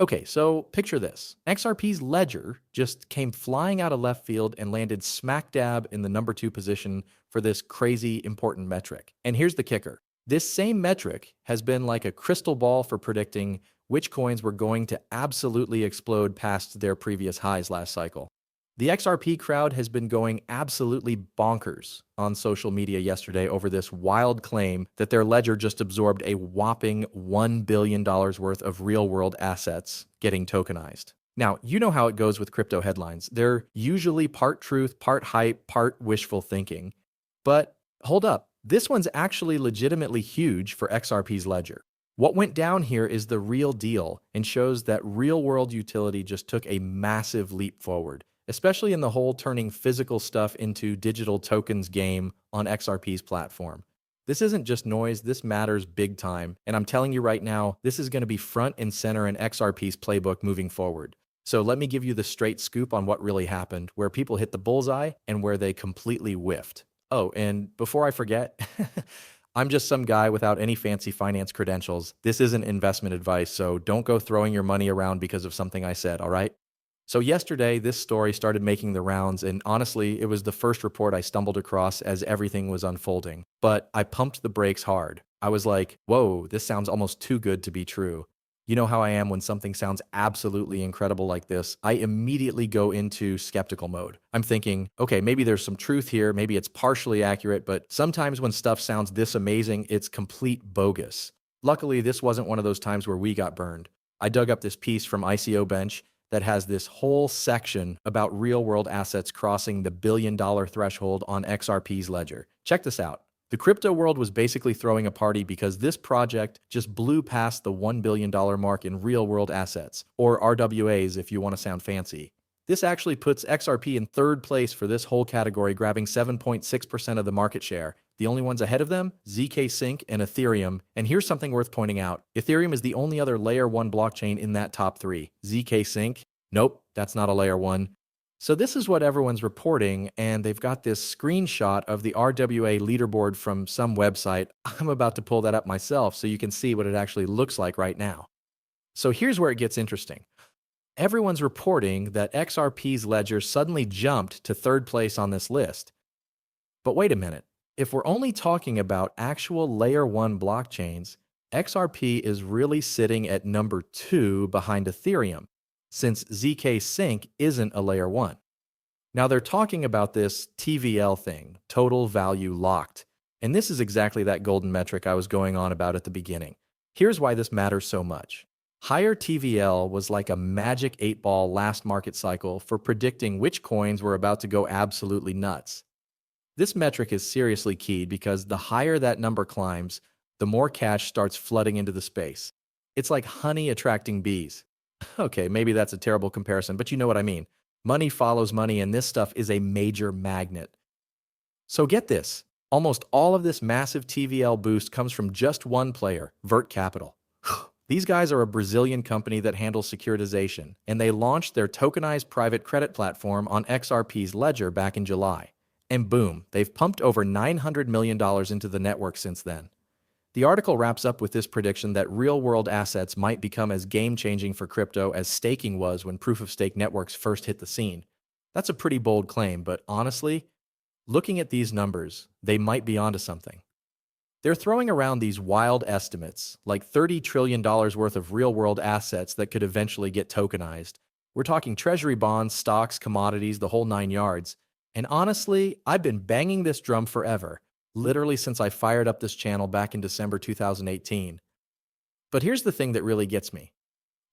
Okay, so picture this. XRP's ledger just came flying out of left field and landed smack dab in the number 2 position for this crazy important metric. And here's the kicker. This same metric has been like a crystal ball for predicting which coins were going to absolutely explode past their previous highs last cycle. The XRP crowd has been going absolutely bonkers on social media yesterday over this wild claim that their ledger just absorbed a whopping $1 billion worth of real-world assets getting tokenized. Now, you know how it goes with crypto headlines. They're usually part truth, part hype, part wishful thinking. But hold up, this one's actually legitimately huge for XRP's ledger. What went down here is the real deal and shows that real-world utility just took a massive leap forward, especially in the whole turning physical stuff into digital tokens game on XRP's platform. This isn't just noise, this matters big time, and I'm telling you right now, this is going to be front and center in XRP's playbook moving forward. So let me give you the straight scoop on what really happened, where people hit the bullseye and where they completely whiffed. Oh, and before I forget, I'm just some guy without any fancy finance credentials. This isn't investment advice, so don't go throwing your money around because of something I said, all right? So yesterday, this story started making the rounds, and honestly, it was the first report I stumbled across as everything was unfolding. But I pumped the brakes hard. I was like, whoa, this sounds almost too good to be true. You know how I am when something sounds absolutely incredible like this. I immediately go into skeptical mode. I'm thinking, okay, maybe there's some truth here, maybe it's partially accurate, but sometimes when stuff sounds this amazing, it's complete bogus. Luckily, this wasn't one of those times where we got burned. I dug up this piece from ICO Bench that has this whole section about real-world assets crossing the billion-dollar threshold on XRP's ledger. Check this out. The crypto world was basically throwing a party because this project just blew past the $1 billion mark in real-world assets, or RWAs if you want to sound fancy. This actually puts XRP in third place for this whole category, grabbing 7.6% of the market share. The only ones ahead of them, ZK Sync and Ethereum. And here's something worth pointing out. Ethereum is the only other layer 1 blockchain in that top 3. ZK Sync? Nope, that's not a layer 1. So this is what everyone's reporting, and they've got this screenshot of the RWA leaderboard from some website. I'm about to pull that up myself so you can see what it actually looks like right now. So here's where it gets interesting. Everyone's reporting that XRP's ledger suddenly jumped to third place on this list. But wait a minute. If we're only talking about actual layer 1 blockchains, XRP is really sitting at number 2 behind Ethereum, since ZK Sync isn't a layer 1. Now they're talking about this TVL thing, total value locked, and this is exactly that golden metric I was going on about at the beginning. Here's why this matters so much. Higher TVL was like a magic 8-ball last market cycle for predicting which coins were about to go absolutely nuts. This metric is seriously key because the higher that number climbs, the more cash starts flooding into the space. It's like honey attracting bees. Okay, maybe that's a terrible comparison, but you know what I mean. Money follows money, and this stuff is a major magnet. So get this. Almost all of this massive TVL boost comes from just one player, Vert Capital. These guys are a Brazilian company that handles securitization, and they launched their tokenized private credit platform on XRP's ledger back in July. And boom, they've pumped over $900 million into the network since then. The article wraps up with this prediction that real-world assets might become as game-changing for crypto as staking was when proof-of-stake networks first hit the scene. That's a pretty bold claim, but honestly, looking at these numbers, they might be onto something. They're throwing around these wild estimates, like $30 trillion worth of real-world assets that could eventually get tokenized. We're talking treasury bonds, stocks, commodities, the whole 9 yards. And honestly, I've been banging this drum forever. Literally since I fired up this channel back in December 2018. But here's the thing that really gets me.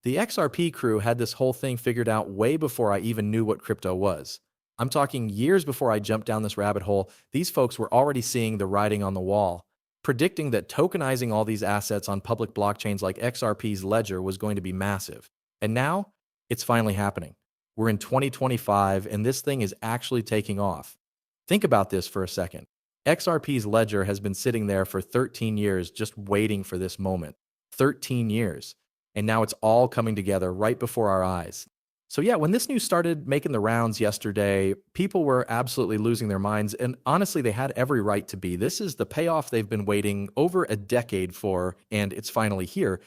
The XRP crew had this whole thing figured out way before I even knew what crypto was. I'm talking years before I jumped down this rabbit hole. These folks were already seeing the writing on the wall, predicting that tokenizing all these assets on public blockchains like XRP's ledger was going to be massive. And now, it's finally happening. We're in 2025, and this thing is actually taking off. Think about this for a second. XRP's ledger has been sitting there for 13 years just waiting for this moment. 13 years. And now it's all coming together right before our eyes. So yeah, when this news started making the rounds yesterday, people were absolutely losing their minds, and honestly, they had every right to be. This is the payoff they've been waiting over a decade for, and it's finally here.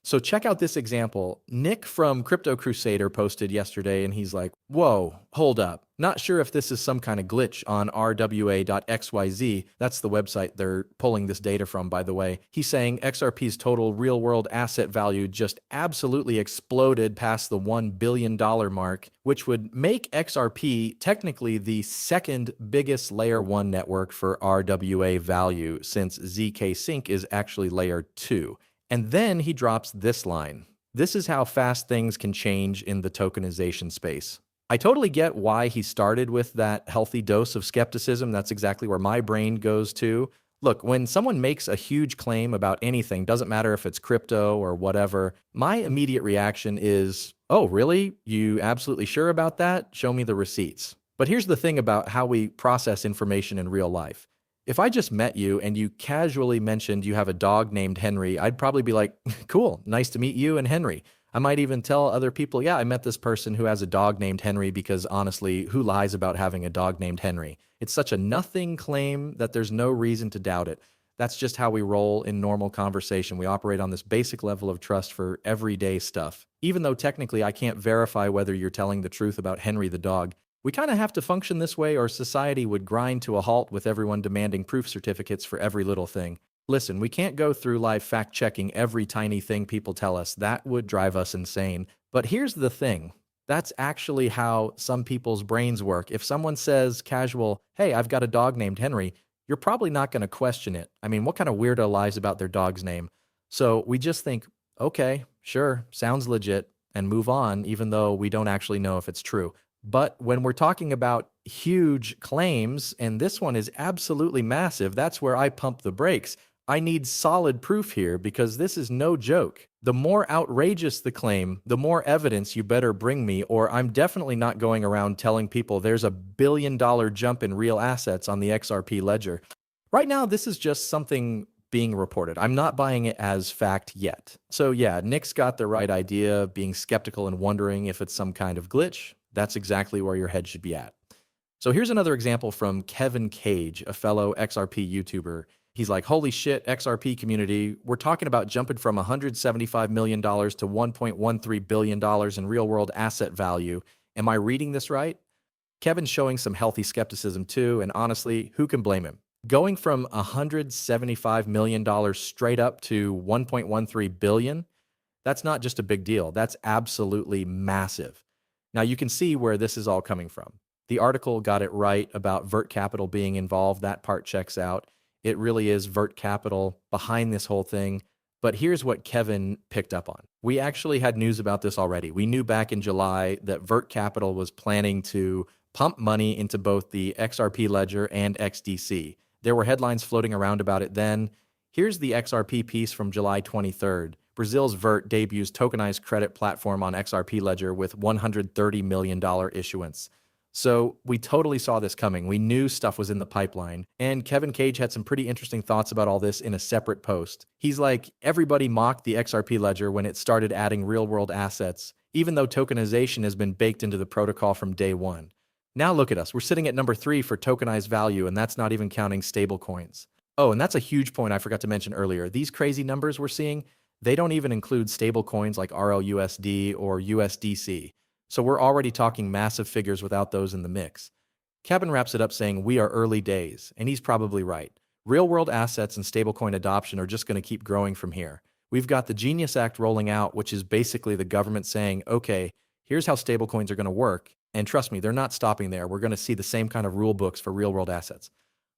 So check out this example. Nick from Crypto Crusader posted yesterday and he's like, whoa, hold up. Not sure if this is some kind of glitch on rwa.xyz. That's the website they're pulling this data from, by the way. He's saying XRP's total real world asset value just absolutely exploded past the $1 billion mark, which would make XRP technically the second biggest layer 1 network for RWA value, since ZK Sync is actually layer 2. And then he drops this line. This is how fast things can change in the tokenization space. I totally get why he started with that healthy dose of skepticism. That's exactly where my brain goes to. Look, when someone makes a huge claim about anything, doesn't matter if it's crypto or whatever, my immediate reaction is, oh, really? You absolutely sure about that? Show me the receipts. But here's the thing about how we process information in real life. If I just met you and you casually mentioned you have a dog named Henry, I'd probably be like, cool, nice to meet you and Henry. I might even tell other people, yeah, I met this person who has a dog named Henry, because honestly, who lies about having a dog named Henry? It's such a nothing claim that there's no reason to doubt it. That's just how we roll in normal conversation. We operate on this basic level of trust for everyday stuff. Even though technically I can't verify whether you're telling the truth about Henry the dog, we kind of have to function this way or society would grind to a halt with everyone demanding proof certificates for every little thing. Listen, we can't go through life fact-checking every tiny thing people tell us. That would drive us insane. But here's the thing. That's actually how some people's brains work. If someone says casual, hey, I've got a dog named Henry, you're probably not going to question it. I mean, what kind of weirdo lies about their dog's name? So we just think, okay, sure, sounds legit, and move on, even though we don't actually know if it's true. But when we're talking about huge claims, and this one is absolutely massive, that's where I pump the brakes. I need solid proof here, because this is no joke. The more outrageous the claim, the more evidence you better bring me, or I'm definitely not going around telling people there's a $1 billion jump in real assets on the XRP ledger. Right now, this is just something being reported. I'm not buying it as fact yet. So yeah, Nick's got the right idea, being skeptical and wondering if it's some kind of glitch. That's exactly where your head should be at. So here's another example from Kevin Cage, a fellow XRP YouTuber. He's like, holy shit, XRP community, we're talking about jumping from $175 million to $1.13 billion in real-world asset value. Am I reading this right? Kevin's showing some healthy skepticism too, and honestly, who can blame him? Going from $175 million straight up to $1.13 billion, that's not just a big deal. That's absolutely massive. Now you can see where this is all coming from. The article got it right about Vert Capital being involved. That part checks out. It really is Vert Capital behind this whole thing. But here's what Kevin picked up on. We actually had news about this already. We knew back in July that Vert Capital was planning to pump money into both the XRP ledger and XDC. There were headlines floating around about it then. Here's the XRP piece from July 23rd. Brazil's Vert debuts tokenized credit platform on XRP ledger with $130 million issuance. So we totally saw this coming. We knew stuff was in the pipeline. And Kevin Cage had some pretty interesting thoughts about all this in a separate post. He's like, everybody mocked the XRP ledger when it started adding real-world assets, even though tokenization has been baked into the protocol from day one. Now look at us. We're sitting at number 3 for tokenized value, and that's not even counting stable coins. Oh, and that's a huge point I forgot to mention earlier. These crazy numbers we're seeing, they don't even include stable coins like RLUSD or USDC. So we're already talking massive figures without those in the mix. Kevin wraps it up saying, we are early days, and he's probably right. Real-world assets and stablecoin adoption are just going to keep growing from here. We've got the Genius Act rolling out, which is basically the government saying, okay, here's how stablecoins are going to work. And trust me, they're not stopping there. We're going to see the same kind of rule books for real-world assets.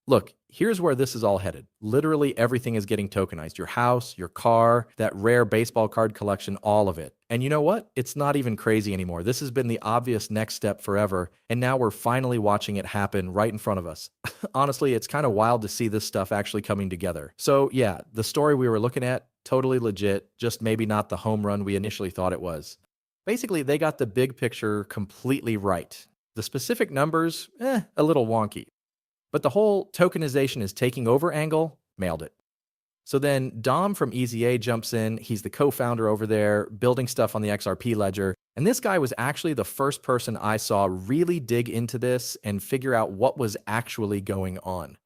Look, here's where this is all headed. Literally everything is getting tokenized. Your house, your car, that rare baseball card collection, all of it. And you know what? It's not even crazy anymore. This has been the obvious next step forever, and now we're finally watching it happen right in front of us. Honestly, it's kind of wild to see this stuff actually coming together. So yeah, the story we were looking at, totally legit, just maybe not the home run we initially thought it was. Basically, they got the big picture completely right. The specific numbers, a little wonky. But the whole tokenization is taking over angle, nailed it. So then Dom from EZA jumps in. He's the co-founder over there, building stuff on the XRP ledger. And this guy was actually the first person I saw really dig into this and figure out what was actually going on.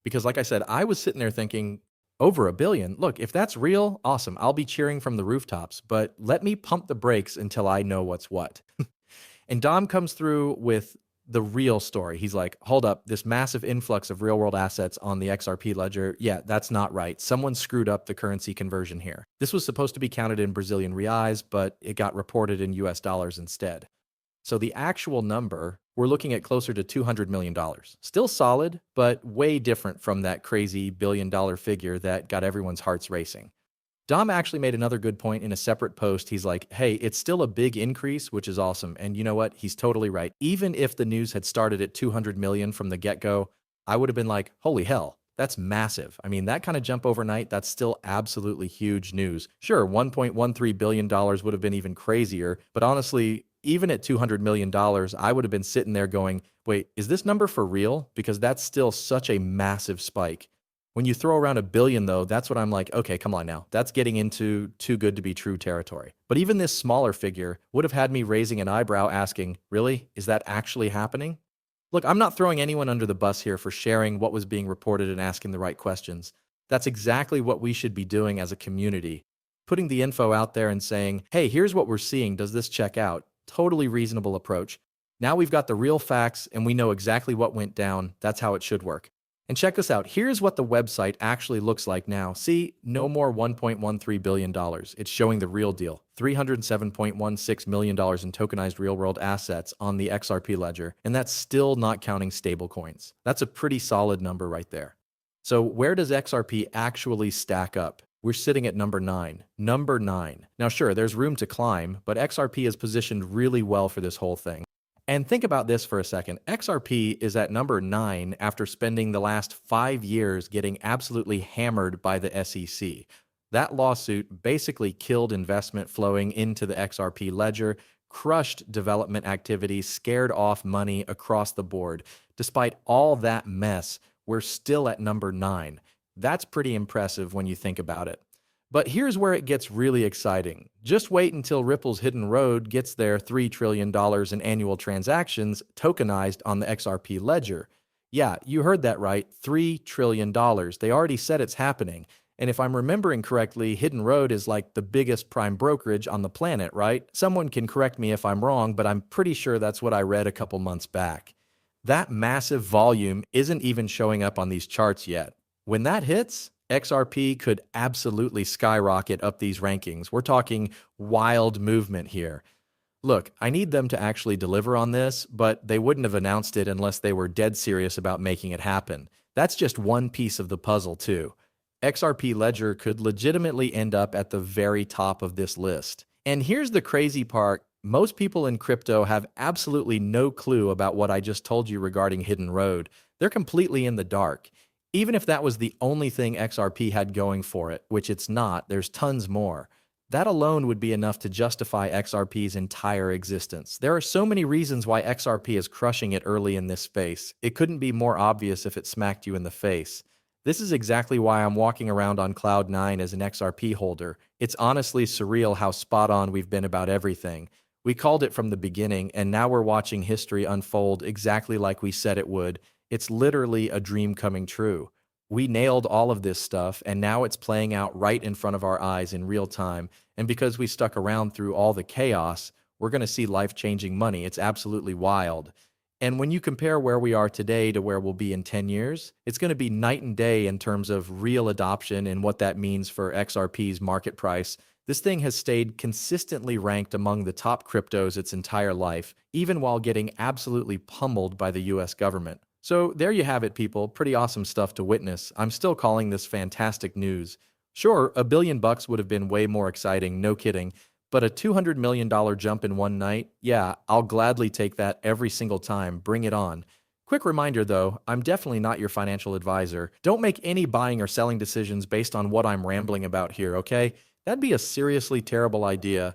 Because like I said, I was sitting there thinking, Over a billion? Look, if that's real, awesome. I'll be cheering from the rooftops, but let me pump the brakes until I know what's what. And Dom comes through with the real story. He's like, hold up, this massive influx of real world assets on the XRP ledger. Yeah, that's not right. Someone screwed up the currency conversion here. This was supposed to be counted in Brazilian reais, but it got reported in US dollars instead. So the actual number, we're looking at closer to $200 million. Still solid, but way different from that crazy billion-dollar figure that got everyone's hearts racing. Dom actually made another good point in a separate post. He's like, hey, it's still a big increase, which is awesome. And you know what? He's totally right. Even if the news had started at 200 million from the get-go, I would have been like, holy hell, that's massive. I mean, that kind of jump overnight, that's still absolutely huge news. Sure, $1.13 billion would have been even crazier, but honestly, even at $200 million, I would have been sitting there going, wait, is this number for real? Because that's still such a massive spike. When you throw around a billion, though, that's what I'm like, okay, come on now. That's getting into too good to be true territory. But even this smaller figure would have had me raising an eyebrow asking, really? Is that actually happening? Look, I'm not throwing anyone under the bus here for sharing what was being reported and asking the right questions. That's exactly what we should be doing as a community. Putting the info out there and saying, hey, here's what we're seeing. Does this check out? Totally reasonable approach. Now we've got the real facts and we know exactly what went down. That's how it should work. And check this out. Here's what the website actually looks like now. See, no more $1.13 billion. It's showing the real deal. $307.16 million in tokenized real-world assets on the XRP ledger, and that's still not counting stablecoins. That's a pretty solid number right there. So where does XRP actually stack up? We're sitting at number 9. Number 9. Now sure, there's room to climb, but XRP is positioned really well for this whole thing. And think about this for a second. XRP is at number 9 after spending the last 5 years getting absolutely hammered by the SEC. That lawsuit basically killed investment flowing into the XRP ledger, crushed development activity, scared off money across the board. Despite all that mess, we're still at number 9. That's pretty impressive when you think about it. But here's where it gets really exciting. Just wait until Ripple's Hidden Road gets their $3 trillion in annual transactions tokenized on the XRP ledger. Yeah, you heard that right, $3 trillion. They already said it's happening. And if I'm remembering correctly, Hidden Road is like the biggest prime brokerage on the planet, right? Someone can correct me if I'm wrong, but I'm pretty sure that's what I read a couple months back. That massive volume isn't even showing up on these charts yet. When that hits, XRP could absolutely skyrocket up these rankings. We're talking wild movement here. Look, I need them to actually deliver on this, but they wouldn't have announced it unless they were dead serious about making it happen. That's just one piece of the puzzle, too. XRP Ledger could legitimately end up at the very top of this list. And here's the crazy part. Most people in crypto have absolutely no clue about what I just told you regarding Hidden Road. They're completely in the dark. Even if that was the only thing XRP had going for it, which it's not, there's tons more. That alone would be enough to justify XRP's entire existence. There are so many reasons why XRP is crushing it early in this space. It couldn't be more obvious if it smacked you in the face. This is exactly why I'm walking around on Cloud 9 as an XRP holder. It's honestly surreal how spot on we've been about everything. We called it from the beginning, and now we're watching history unfold exactly like we said it would. It's literally a dream coming true. We nailed all of this stuff, and now it's playing out right in front of our eyes in real time. And because we stuck around through all the chaos, we're going to see life-changing money. It's absolutely wild. And when you compare where we are today to where we'll be in 10 years, it's going to be night and day in terms of real adoption and what that means for XRP's market price. This thing has stayed consistently ranked among the top cryptos its entire life, even while getting absolutely pummeled by the US government. So there you have it, people. Pretty awesome stuff to witness. I'm still calling this fantastic news. Sure, $1 billion would have been way more exciting, no kidding. But a $200 million jump in one night, yeah, I'll gladly take that every single time. Bring it on. Quick reminder though, I'm definitely not your financial advisor. Don't make any buying or selling decisions based on what I'm rambling about here, okay? That'd be a seriously terrible idea.